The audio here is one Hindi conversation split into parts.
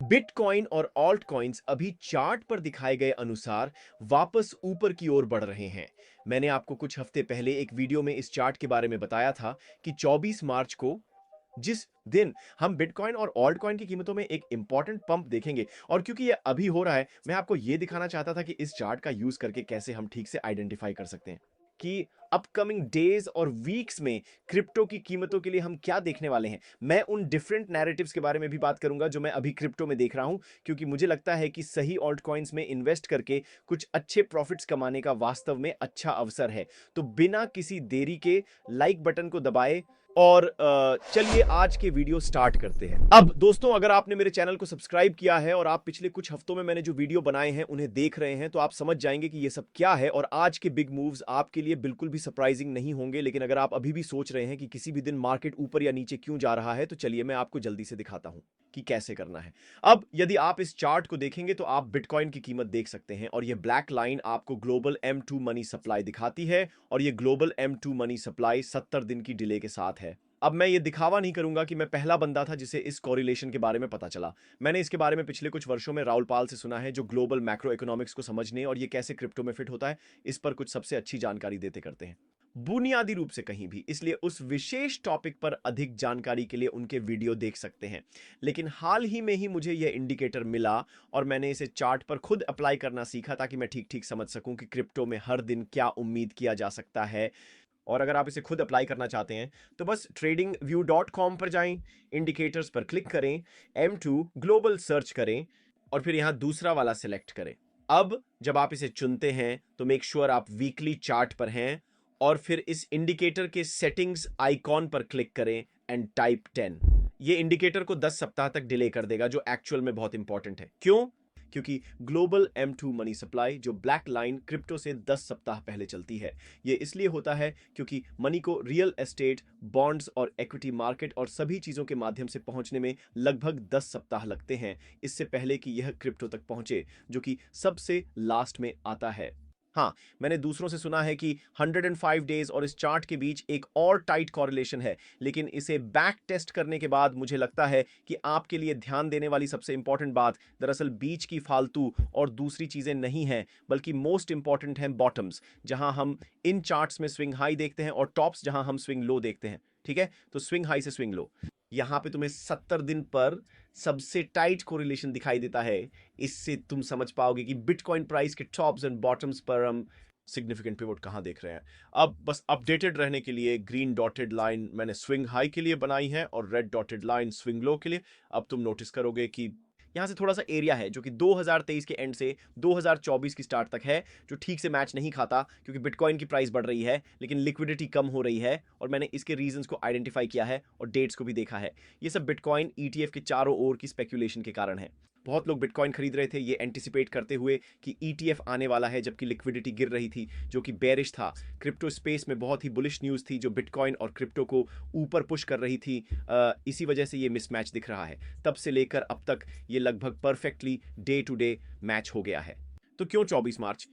बिटकॉइन और ऑल्ट कॉइन्स अभी चार्ट पर दिखाए गए अनुसार वापस ऊपर की ओर बढ़ रहे हैं। मैंने आपको कुछ हफ्ते पहले एक वीडियो में इस चार्ट के बारे में बताया था कि 24 मार्च को जिस दिन हम बिटकॉइन और ऑल्ट कॉइन की कीमतों में एक इंपॉर्टेंट पंप देखेंगे, और क्योंकि यह अभी हो रहा है, मैं आपको यह दिखाना चाहता था कि इस चार्ट का यूज करके कैसे हम ठीक से आइडेंटिफाई कर सकते हैं कि अपकमिंग डेज और वीक्स में क्रिप्टो की कीमतों के लिए हम क्या देखने वाले हैं। मैं उन डिफरेंट नैरेटिव्स के बारे में भी बात करूंगा जो मैं अभी क्रिप्टो में देख रहा हूं, क्योंकि मुझे लगता है कि सही ऑल्ट कॉइन्स में इन्वेस्ट करके कुछ अच्छे प्रॉफिट्स कमाने का वास्तव में अच्छा अवसर है। तो बिना किसी देरी के लाइक बटन को दबाए और चलिए आज के वीडियो स्टार्ट करते हैं। अब दोस्तों, अगर आपने मेरे चैनल को सब्सक्राइब किया है और आप पिछले कुछ हफ्तों में मैंने जो वीडियो बनाए हैं उन्हें देख रहे हैं, तो आप समझ जाएंगे कि ये सब क्या है। और आज के बिग मूव्स आपके लिए बिल्कुल भी सरप्राइजिंग नहीं होंगे। लेकिन अगर आप अभी भी सोच रहे हैं कि किसी भी दिन मार्केट ऊपर या नीचे क्यों जा रहा है, तो चलिए मैं आपको जल्दी से दिखाता हूं कि कैसे करना है। अब यदि आप इस चार्ट को देखेंगे तो आप बिटकॉइन की कीमत देख सकते हैं, और ये ब्लैक लाइन आपको ग्लोबल M2 मनी सप्लाई दिखाती है, और ये ग्लोबल M2 मनी सप्लाई 70 दिन की डिले के साथ है। अब मैं ये दिखावा नहीं करूंगा कि मैं पहला बंदा था जिसे इस कोरिलेशन के बारे में पता चला। मैंने इसके बारे में पिछले कुछ वर्षों में राहुल पाल से सुना है, जो ग्लोबल मैक्रो इकोनॉमिक्स को समझने और ये कैसे क्रिप्टो में फिट होता है, इस पर कुछ सबसे अच्छी जानकारी देते करते हैं, बुनियादी रूप से कहीं भी। इसलिए उस विशेष टॉपिक पर अधिक जानकारी के लिए उनके वीडियो देख सकते हैं। लेकिन हाल ही में ही मुझे यह इंडिकेटर मिला और मैंने इसे चार्ट पर खुद अप्लाई करना सीखा, ताकि मैं ठीक ठीक समझ सकूं कि क्रिप्टो में हर दिन क्या उम्मीद किया जा सकता है। और अगर आप इसे खुद अप्लाई करना चाहते हैं तो बस tradingview.com पर जाएं, इंडिकेटर्स पर क्लिक करें, M2 ग्लोबल सर्च करें और फिर यहां दूसरा वाला सिलेक्ट करें। अब जब आप इसे चुनते हैं तो मेक श्योर आप वीकली चार्ट पर हैं, और फिर इस इंडिकेटर के सेटिंग्स आइकॉन पर क्लिक करें एंड टाइप 10। ये इंडिकेटर को 10 सप्ताह तक डिले कर देगा, जो एक्चुअल में बहुत इंपॉर्टेंट है। क्यों? क्योंकि ग्लोबल M2 मनी सप्लाई, जो ब्लैक लाइन क्रिप्टो से 10 सप्ताह पहले चलती है, यह इसलिए होता है क्योंकि मनी को रियल एस्टेट, बॉन्ड्स और इक्विटी मार्केट और सभी चीजों के माध्यम से पहुंचने में लगभग 10 सप्ताह लगते हैं, इससे पहले कि यह क्रिप्टो तक पहुंचे, जो कि सबसे लास्ट में आता है। हाँ, मैंने दूसरों से सुना है कि 105 डेज और इस चार्ट के बीच एक और टाइट कॉरिलेशन है, लेकिन इसे बैक टेस्ट करने के बाद मुझे लगता है कि आपके लिए ध्यान देने वाली सबसे इंपॉर्टेंट बात दरअसल बीच की फालतू और दूसरी चीजें नहीं हैं, बल्कि मोस्ट इंपॉर्टेंट हैं बॉटम्स, जहां हम इन चार्ट्स में स्विंग हाई देखते हैं, और टॉप्स जहां हम स्विंग लो देखते हैं। ठीक है, तो स्विंग हाई से स्विंग लो, यहां पे तुम्हें 70 दिन पर सबसे टाइट कोरिलेशन दिखाई देता है। इससे तुम समझ पाओगे कि बिटकॉइन प्राइस के टॉप्स एंड बॉटम्स पर हम सिग्निफिकेंट पिवट कहां देख रहे हैं। अब बस अपडेटेड रहने के लिए ग्रीन डॉटेड लाइन मैंने स्विंग हाई के लिए बनाई है और red dotted line swing low के लिए। अब तुम नोटिस करोगे कि यहां से थोड़ा सा एरिया है जो कि 2023 के एंड से 2024 की स्टार्ट तक है, जो ठीक से मैच नहीं खाता, क्योंकि बिटकॉइन की प्राइस बढ़ रही है लेकिन लिक्विडिटी कम हो रही है, और मैंने इसके रीजंस को आइडेंटिफाई किया है और डेट्स को भी देखा है। ये सब बिटकॉइन ETF के चारों ओर की स्पेक्यूलेशन के कारण है। बहुत लोग बिटकॉइन खरीद रहे थे ये एंटिसिपेट करते हुए कि ETF आने वाला है, जबकि लिक्विडिटी गिर रही थी, जो कि बेरिश था। क्रिप्टो स्पेस में बहुत ही बुलिश न्यूज़ थी जो बिटकॉइन और क्रिप्टो को ऊपर पुश कर रही थी। इसी वजह से ये मिसमैच दिख रहा है। तब से लेकर अब तक ये लगभग perfectly day to day match हो गया है। तो क्यों 24 मार्च?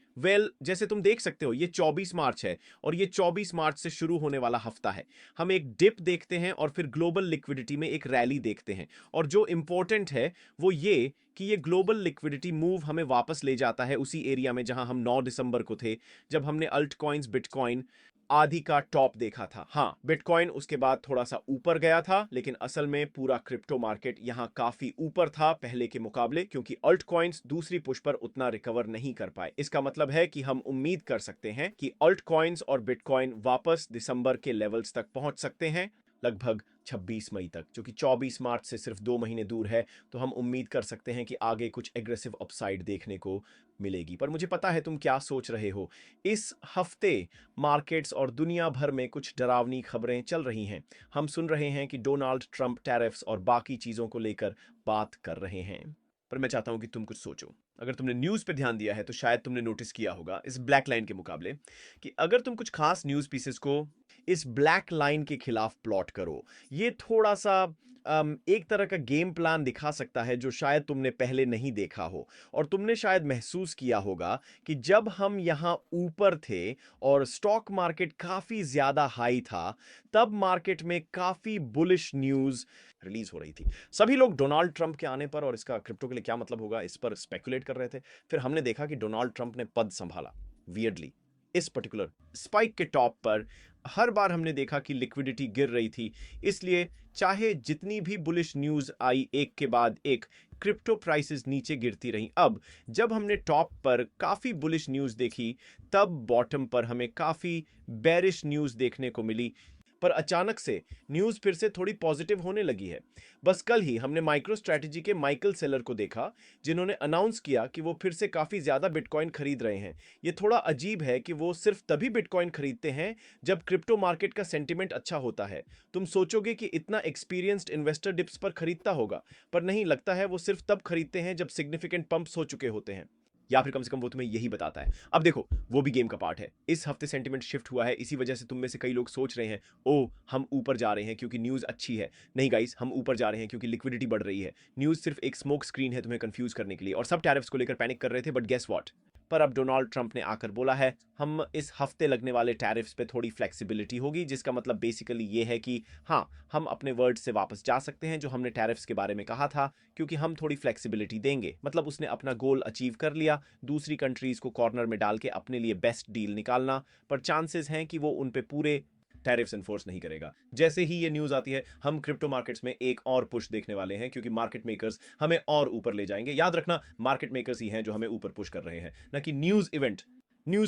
जैसे तुम देख सकते हो ये 24 मार्च है, और ये 24 मार्च से शुरू होने वाला हफ्ता है। हम एक डिप देखते हैं और फिर ग्लोबल लिक्विडिटी में एक रैली देखते हैं, और जो इंपॉर्टेंट है वो ये कि ये ग्लोबल लिक्विडिटी मूव हमें वापस ले जाता है उसी एरिया में जहां हम 9 दिसंबर को थे, जब हमने अल्ट कॉइन्स बिटकॉइन आदि का टॉप देखा था। हाँ, बिटकॉइन उसके बाद थोड़ा सा ऊपर गया था, लेकिन असल में पूरा क्रिप्टो मार्केट यहां काफी ऊपर था पहले के मुकाबले, क्योंकि अल्ट कॉइन्स दूसरी पुश पर उतना रिकवर नहीं कर पाए। इसका मतलब है कि हम उम्मीद कर सकते हैं कि अल्ट कॉइन्स और बिटकॉइन वापस दिसंबर के लेवल्स तक पहुंच सकते हैं, लगभग 26 मई तक, जो कि 24 मार्च से सिर्फ 2 महीने दूर है। तो हम उम्मीद कर सकते हैं कि आगे कुछ एग्रेसिव अपसाइड देखने को मिलेगी। पर मुझे पता है तुम क्या सोच रहे हो। इस हफ्ते मार्केट्स और दुनिया भर में कुछ डरावनी खबरें चल रही हैं। हम सुन रहे हैं कि डोनाल्ड ट्रंप टैरिफ्स और बाकी चीजों को लेकर बात कर रहे हैं। पर मैं चाहता हूं कि तुम कुछ सोचो। अगर तुमने न्यूज पे ध्यान दिया है तो शायद तुमने नोटिस किया होगा इस ब्लैक लाइन के मुकाबले कि अगर तुम कुछ खास न्यूज पीसेस को इस ब्लैक लाइन के खिलाफ प्लॉट करो, ये थोड़ा सा एक तरह का गेम प्लान दिखा सकता है जो शायद तुमने पहले नहीं देखा हो। और तुमने शायद महसूस किया होगा कि जब हम यहां ऊपर थे और स्टॉक मार्केट काफी ज्यादा हाई था, तब मार्केट में काफी बुलिश न्यूज रिलीज हो रही थी। सभी लोग डोनाल्ड ट्रंप के आने पर और इसका क्रिप्टो के लिए क्या मतलब होगा इस पर स्पेकुलेट कर रहे थे। फिर हमने देखा कि डोनाल्ड ट्रंप ने पद संभाला वियर्डली इस पर्टिकुलर स्पाइक के टॉप पर। हर बार हमने देखा कि लिक्विडिटी गिर रही थी, इसलिए चाहे जितनी भी बुलिश न्यूज आई एक के बाद एक, क्रिप्टो प्राइसेस नीचे गिरती रहीं। अब जब हमने टॉप पर काफी बुलिश न्यूज देखी, तब बॉटम पर हमें काफी बेरिश न्यूज देखने को मिली। पर अचानक से न्यूज फिर से थोड़ी पॉजिटिव होने लगी है। बस कल ही हमने माइक्रो स्ट्रैटेजी के माइकल सेलर को देखा, जिन्होंने अनाउंस किया कि वो फिर से काफी ज्यादा बिटकॉइन खरीद रहे हैं। ये थोड़ा अजीब है कि वो सिर्फ तभी बिटकॉइन खरीदते हैं जब क्रिप्टो मार्केट का सेंटिमेंट अच्छा होता है। तुम सोचोगे कि इतना एक्सपीरियंस्ड इन्वेस्टर डिप्स पर खरीदता होगा, पर नहीं, लगता है वो सिर्फ तब खरीदते हैं जब सिग्निफिकेंट पंप्स हो चुके होते हैं, या फिर कम से कम वो तुम्हें यही बताता है। अब देखो, वो भी गेम का पार्ट है। इस हफ्ते सेंटिमेंट शिफ्ट हुआ है, इसी वजह से तुम में से कई लोग सोच रहे हैं ओ हम ऊपर जा रहे हैं क्योंकि न्यूज अच्छी है। नहीं गाइस, हम ऊपर जा रहे हैं क्योंकि लिक्विडिटी बढ़ रही है। न्यूज सिर्फ एक स्मोक स्क्रीन है तुम्हें कंफ्यूज करने के लिए, और सब टैरिफ्स को लेकर पैनिक कर रहे थे, बट गेस व्हाट, पर अब डोनाल्ड ट्रंप ने आकर बोला है हम इस हफ्ते लगने वाले टैरिफ्स पे थोड़ी फ्लेक्सिबिलिटी होगी, जिसका मतलब बेसिकली ये है कि हाँ, हम अपने वर्ड से वापस जा सकते हैं जो हमने टैरिफ्स के बारे में कहा था, क्योंकि हम थोड़ी फ्लेक्सिबिलिटी देंगे। मतलब उसने अपना गोल अचीव कर लिया, दूसरी कंट्रीज को कॉर्नर में डाल के अपने लिए बेस्ट डील निकालना, पर चांसेस हैं कि वो उन पे पूरे टैरिफ्स एनफोर्स नहीं करेगा। जैसे ही ये न्यूज आती है, हम क्रिप्टो मार्केट्स में एक और पुश देखने वाले हैं, क्योंकि मार्केट मेकर्स हमें और ऊपर ले जाएंगे। याद रखना, मार्केट मेकर्स ही हैं जो हमें ऊपर पुश कर रहे हैं, ना कि न्यूज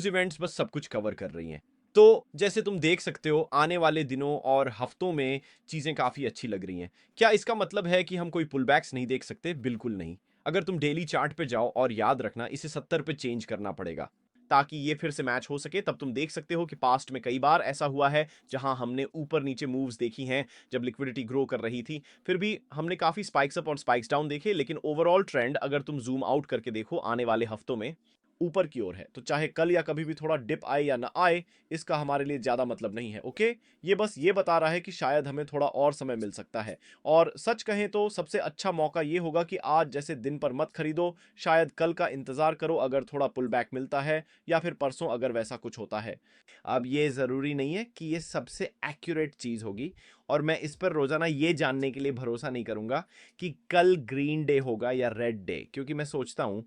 इवेंट्स बस सब कुछ कवर कर रही हैं। तो जैसे तुम देख सकते हो, आने वाले दिनों और हफ्तों में चीजें काफी अच्छी लग रही हैं। क्या इसका मतलब है कि हम कोई पुलबैक्स नहीं देख सकते? बिल्कुल नहीं। अगर तुम डेली चार्ट पे जाओ, और याद रखना इसे 70 पे चेंज करना पड़ेगा ताकि ये फिर से मैच हो सके, तब तुम देख सकते हो कि पास्ट में कई बार ऐसा हुआ है जहां हमने ऊपर नीचे मूव्स देखी हैं जब लिक्विडिटी ग्रो कर रही थी। फिर भी हमने काफी स्पाइक्स अप और स्पाइक्स डाउन देखे, लेकिन ओवरऑल ट्रेंड अगर तुम जूम आउट करके देखो आने वाले हफ्तों में ऊपर की ओर है। तो चाहे कल या कभी भी थोड़ा डिप आए या ना आए, इसका हमारे लिए ज्यादा मतलब नहीं है। ओके, ये बस ये बता रहा है कि शायद हमें थोड़ा और समय मिल सकता है। और सच कहें तो सबसे अच्छा मौका ये होगा कि आज जैसे दिन पर मत खरीदो, शायद कल का इंतजार करो अगर थोड़ा पुल बैक मिलता है, या फिर परसों अगर वैसा कुछ होता है। अब ये जरूरी नहीं है कि ये सबसे एक्यूरेट चीज होगी, और मैं इस पर रोजाना ये जानने के लिए भरोसा नहीं करूंगा कि कल ग्रीन डे होगा या रेड डे, क्योंकि मैं सोचता हूं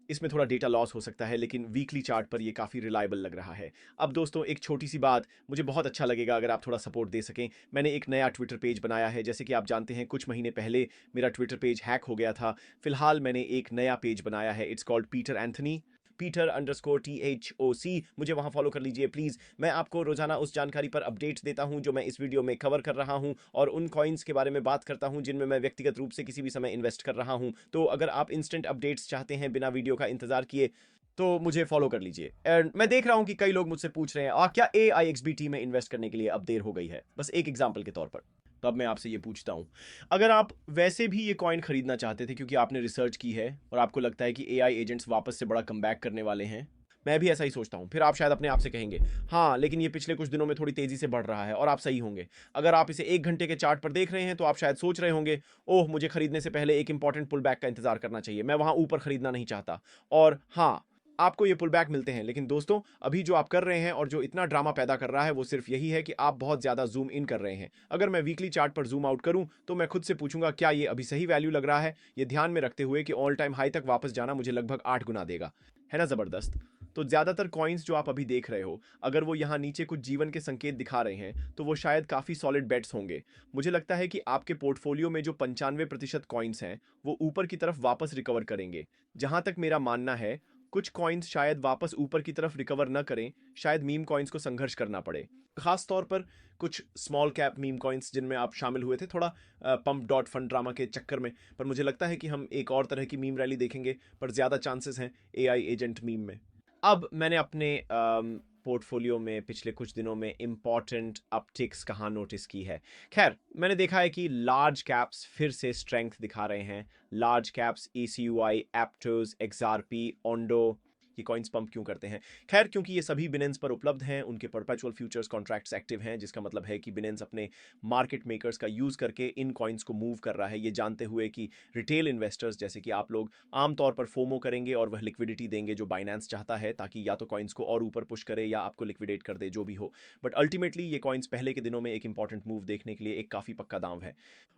इसमें थोड़ा डेटा लॉस हो सकता है, लेकिन वीकली चार्ट पर ये काफ़ी रिलायबल लग रहा है। अब दोस्तों, एक छोटी सी बात, मुझे बहुत अच्छा लगेगा अगर आप थोड़ा सपोर्ट दे सकें। मैंने एक नया ट्विटर पेज बनाया है। जैसे कि आप जानते हैं, कुछ महीने पहले मेरा ट्विटर पेज हैक हो गया था। फिलहाल मैंने एक नया पेज बनाया है, it's called Peter Anthony, Peter_THOC। मुझे वहां फॉलो कर लीजिए प्लीज। मैं आपको रोजाना उस जानकारी पर अपडेट्स देता हूं जो मैं इस वीडियो में कवर कर रहा हूं, और उन कॉइन्स के बारे में बात करता हूं जिनमें मैं व्यक्तिगत रूप से किसी भी समय इन्वेस्ट कर रहा हूं। तो अगर आप इंस्टेंट अपडेट्स चाहते हैं बिना वीडियो का इंतजार किए, तो मुझे फॉलो कर लीजिए। एंड मैं देख रहा हूं कि कई लोग मुझसे पूछ रहे हैं क्या AIXBT में इन्वेस्ट करने के लिए अब देर हो गई है, बस एक एग्जांपल के तौर पर। तो अब मैं आपसे ये पूछता हूं, अगर आप वैसे भी ये कॉइन खरीदना चाहते थे क्योंकि आपने रिसर्च की है और आपको लगता है कि AI एजेंट्स वापस से बड़ा कमबैक करने वाले हैं, मैं भी ऐसा ही सोचता हूं, फिर आप शायद अपने आप से कहेंगे हाँ, लेकिन ये पिछले कुछ दिनों में थोड़ी तेजी से बढ़ रहा है, और आप सही होंगे। अगर आप इसे 1 घंटे के चार्ट पर देख रहे हैं तो आप शायद सोच रहे होंगे ओह, मुझे खरीदने से पहले एक इंपॉर्टेंट पुल बैक का इंतजार करना चाहिए, मैं वहां ऊपर खरीदना नहीं चाहता। और हाँ, आपको ये पुल बैक मिलते हैं, लेकिन दोस्तों, अभी जो आप कर रहे हैं और जो इतना ड्रामा पैदा कर रहा है, वो सिर्फ यही है कि आप बहुत ज्यादा जूम इन कर रहे हैं। अगर मैं वीकली चार्ट पर जूम आउट करूं तो मैं खुद से पूछूंगा क्या ये अभी सही वैल्यू लग रहा है, ये ध्यान में रखते हुए कि ऑल टाइम हाई तक वापस जाना मुझे लगभग 8 गुना देगा। है ना जबरदस्त? तो ज्यादातर कॉइन्स जो आप अभी देख रहे हो, अगर वो यहाँ नीचे कुछ जीवन के संकेत दिखा रहे हैं, तो वो शायद काफी सॉलिड बेट्स होंगे। मुझे लगता है कि आपके पोर्टफोलियो में जो 95% कॉइन्स हैं, वो ऊपर की तरफ वापस रिकवर करेंगे। जहां तक मेरा मानना है, कुछ कॉइन्स शायद वापस ऊपर की तरफ रिकवर न करें, शायद मीम कॉइन्स को संघर्ष करना पड़े। खास तौर पर कुछ स्मॉल कैप मीम कॉइन्स जिनमें आप शामिल हुए थे थोड़ा पंप डॉट फंड ड्रामा के चक्कर में। पर मुझे लगता है कि हम एक और तरह की मीम रैली देखेंगे, पर ज्यादा चांसेस हैं AI एजेंट मीम में। अब मैंने अपने पोर्टफोलियो में पिछले कुछ दिनों में इंपॉर्टेंट अपटिक्स कहाँ नोटिस की है। खैर, मैंने देखा है कि लार्ज कैप्स फिर से स्ट्रेंथ दिखा रहे हैं। Large caps ACUI, एप्टोज, XRP, Ondo, ये कॉइन्स पंप क्यों करते हैं। खैर, क्योंकि ये सभी बिनेंस पर उपलब्ध हैं, उनके परपेचुअल फ्यूचर्स कॉन्ट्रैक्ट्स एक्टिव हैं, जिसका मतलब है कि बिनेंस अपने मार्केट मेकर्स का यूज करके इन कॉइन्स को मूव कर रहा है, ये जानते हुए कि रिटेल इन्वेस्टर्स जैसे कि आप लोग आमतौर पर फोमो करेंगे और वह लिक्विडिटी देंगे जो बाइनेंस चाहता है, ताकि या तो कॉइन्स को और ऊपर पुश करे या आपको लिक्विडेट कर दे, जो भी हो। बट अल्टीमेटली ये कॉइन्स पहले के दिनों में एक इंपॉर्टेंट मूव देखने के लिए एक काफी पक्का दांव है।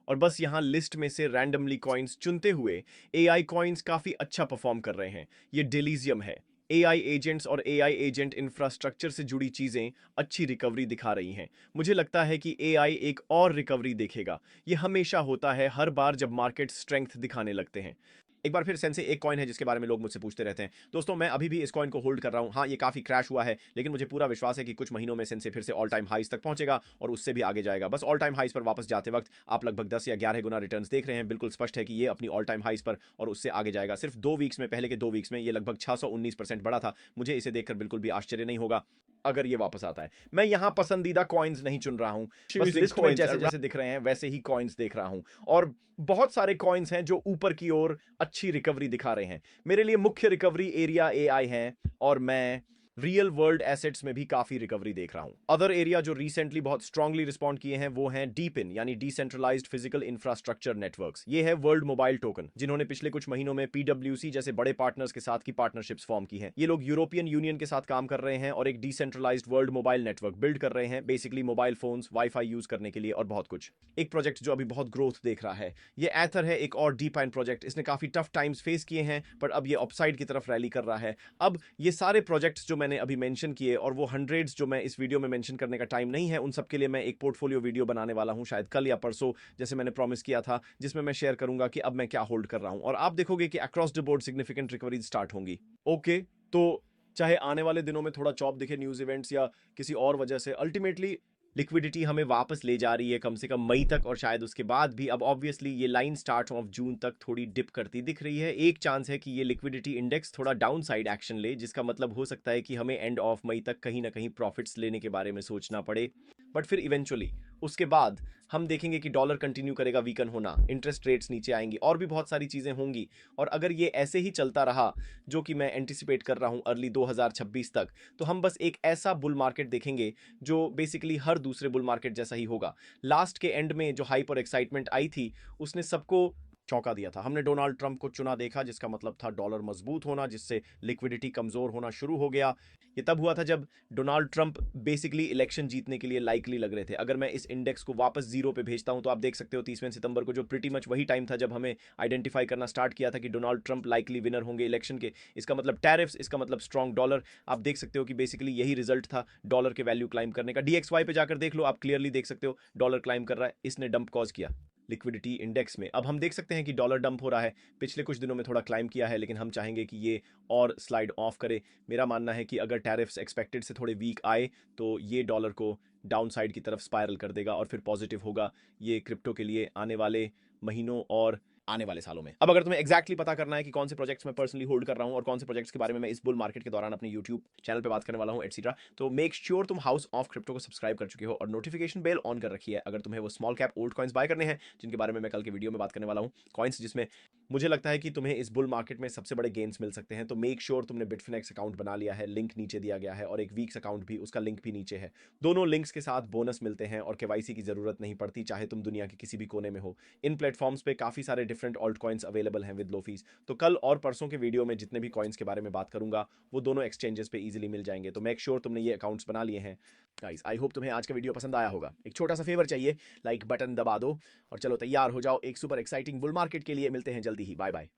और बस यहाँ लिस्ट में से रैंडमली कॉइन्स चुनते हुए एआई कॉइन्स काफी अच्छा परफॉर्म कर रहे हैं। ये डिलीजियम है। एआई एजेंट्स और एआई एजेंट इंफ्रास्ट्रक्चर से जुड़ी चीजें अच्छी रिकवरी दिखा रही हैं। मुझे लगता है कि एआई एक और रिकवरी देखेगा। ये हमेशा होता है, हर बार जब मार्केट स्ट्रेंथ दिखाने लगते हैं। एक बार फिर सेंसे एक कॉइन है जिसके बारे में लोग मुझसे पूछते रहते हैं। दोस्तों, मैं अभी भी इस कॉइन को होल्ड कर रहा हूं। हाँ, ये काफी क्रैश हुआ है, लेकिन मुझे पूरा विश्वास है कि कुछ महीनों में सेंसे फिर से ऑल टाइम हाइस तक पहुंचेगा और उससे भी आगे जाएगा। बस ऑल टाइम हाइस पर वापस जाते वक्त आप लगभग 10 या 11 गुना रिटर्न्स देख रहे हैं। बिल्कुल स्पष्ट है कि ये अपनी ऑल टाइम हाइस पर और उससे आगे जाएगा। सिर्फ 2 वीक्स में, पहले के 2 वीक्स में ये लगभग 619% बढ़ा था। मुझे इसे देखकर बिल्कुल भी आश्चर्य नहीं होगा अगर ये वापस आता है। मैं यहाँ पसंदीदा कॉइन्स नहीं चुन रहा हूं, बस लिस्ट में जैसे जैसे दिख रहे हैं वैसे ही कॉइन्स देख रहा हूं। और बहुत सारे कॉइन्स हैं जो ऊपर की ओर अच्छी रिकवरी दिखा रहे हैं। मेरे लिए मुख्य रिकवरी एरिया एआई है और मैं रियल वर्ल्ड एसेट्स में भी काफी रिकवरी देख रहा हूं। अदर एरिया जो रिसेंटली बहुत स्ट्रांगली रिस्पॉन्ड किए हैं वो हैं डीपिन, यानी डिसेंट्रलाइज्ड फिजिकल इंफ्रास्ट्रक्चर नेटवर्क्स। ये है वर्ल्ड मोबाइल टोकन, जिन्होंने पिछले कुछ महीनों में पीडब्ल्यूसी जैसे बड़े पार्टनर्स के साथ की पार्टनरशिप्स फॉर्म की हैं। ये लोग यूरोपियन यूनियन के साथ काम कर रहे हैं और एक decentralized world mobile network build कर रहे हैं, basically mobile phones wifi use करने के लिए और बहुत कुछ। एक प्रोजेक्ट जो अभी बहुत ग्रोथ देख रहा है, ये एथर है, एक और डीपाइन प्रोजेक्ट। इसने काफी टफ टाइम्स फेस किए हैं, पर अब ये अपसाइड की तरफ रैली कर रहा है। अब ये सारे प्रोजेक्ट्स जो मैंने अभी मेंशन किए और वो हंड्रेड्स जो मैं इस वीडियो में मेंशन करने का टाइम नहीं है, उन सब के लिए मैं एक पोर्टफोलियो वीडियो बनाने वाला हूं, शायद कल या परसों, जैसे मैंने प्रॉमिस किया था, जिसमें मैं शेयर करूंगा कि अब मैं क्या होल्ड कर रहा हूं। और आप देखोगे कि across the board significant recovery start होंगी। ओके, तो चाहे आने वाले दिनों में थोड़ा चॉप दिखे न्यूज इवेंट्स या किसी और वजह से, अल्टीमेटली लिक्विडिटी हमें वापस ले जा रही है कम से कम मई तक, और शायद उसके बाद भी। अब ऑब्वियसली ये लाइन स्टार्ट ऑफ जून तक थोड़ी डिप करती दिख रही है। एक चांस है कि ये लिक्विडिटी इंडेक्स थोड़ा डाउन साइड एक्शन ले, जिसका मतलब हो सकता है कि हमें एंड ऑफ मई तक कहीं ना कहीं प्रॉफिट्स लेने के बारे में सोचना पड़े। बट फिर इवेंचुअली उसके बाद हम देखेंगे कि डॉलर कंटिन्यू करेगा वीकन होना, इंटरेस्ट रेट्स नीचे आएंगी और भी बहुत सारी चीजें होंगी। और अगर ये ऐसे ही चलता रहा, जो कि मैं एंटिसिपेट कर रहा हूं अर्ली 2026 तक, तो हम बस एक ऐसा बुल मार्केट देखेंगे जो बेसिकली हर दूसरे बुल मार्केट जैसा ही होगा। लास्ट के एंड में जो हाइप और एक्साइटमेंट आई थी, उसने सबको चौंका दिया था। हमने डोनाल्ड ट्रंप को चुना देखा, जिसका मतलब था डॉलर मजबूत होना, जिससे लिक्विडिटी कमजोर होना शुरू हो गया। ये तब हुआ था जब डोनाल्ड ट्रंप बेसिकली इलेक्शन जीतने के लिए लाइकली लग रहे थे। अगर मैं इस इंडेक्स को वापस जीरो पे भेजता हूं, तो आप देख सकते हो 30वें सितंबर को, जो प्रीटी मच वही टाइम था जब हमें आइडेंटिफाई करना स्टार्ट किया था कि डोनाल्ड ट्रंप लाइकली विनर होंगे इलेक्शन के। इसका मतलब टैरिफ्स, इसका मतलब स्ट्रॉन्ग डॉलर। आप देख सकते हो कि बेसिकली यही रिजल्ट था डॉलर के वैल्यू क्लाइम करने का। डीएक्सवाई पे जाकर देख लो, आप क्लियरली देख सकते हो डॉलर क्लाइम कर रहा है। इसने डंप कॉज किया लिक्विडिटी इंडेक्स में। अब हम देख सकते हैं कि डॉलर डंप हो रहा है। पिछले कुछ दिनों में थोड़ा क्लाइम किया है, लेकिन हम चाहेंगे कि ये और स्लाइड ऑफ करे। मेरा मानना है कि अगर टैरिफ्स एक्सपेक्टेड से थोड़े वीक आए, तो ये डॉलर को डाउन साइड की तरफ स्पायरल कर देगा और फिर पॉजिटिव होगा ये क्रिप्टो के लिए आने वाले महीनों और आने वाले सालों में। अब अगर तुम्हें एक्जैक्टली पता करना है कि कौन से प्रोजेक्ट्स मैं पर्सनली होल्ड कर रहा हूं और कौन से प्रोजेक्ट्स के बारे में मैं इस बुल मार्केट के दौरान अपने यूट्यूब चैनल पे बात करने वाला हूं एटसेट्रा, तो मेक श्योर तुम हाउस ऑफ क्रिप्टो को सब्सक्राइब कर चुके हो और नोटिफिकेशन बेल ऑन कर रखी है, अगर तुम्हें वो small cap old coins buy करने हैं, जिनके बारे में मैं कल के वीडियो में बात करने वाला हूं। कॉइन्स जिसमें मुझे लगता है कि तुम्हें इस बुल मार्केट में सबसे बड़े गेन्स मिल सकते हैं। तो मेक श्योर तुमने बिटफिनेक्स अकाउंट बना लिया है, लिंक नीचे दिया गया है, और एक वीक्स अकाउंट भी, उसका लिंक भी नीचे है। दोनों लिंक्स के साथ बोनस मिलते हैं और केवाईसी की जरूरत नहीं पड़ती, चाहे तुम दुनिया के किसी भी कोने में हो। इन प्लेटफॉर्म्स पे काफी सारे डिफरेंट ऑल्ट कॉइन्स अवेलेबल हैं विद लो फीस। तो कल और परसों के वीडियो में जितने भी कॉइन्स के बारे में बात करूंगा, वो दोनों एक्सचेंजेस पे इजीली मिल जाएंगे। तो मेक श्योर तुमने ये अकाउंट्स बना लिए हैं। गाइस, आई होप तुम्हें आज का वीडियो पसंद आया होगा। एक छोटा सा फेवर चाहिए, लाइक बटन दबा दो और चलो तैयार हो जाओ एक सुपर एक्साइटिंग बुल मार्केट के लिए। मिलते हैं जल्दी ही, बाय बाय।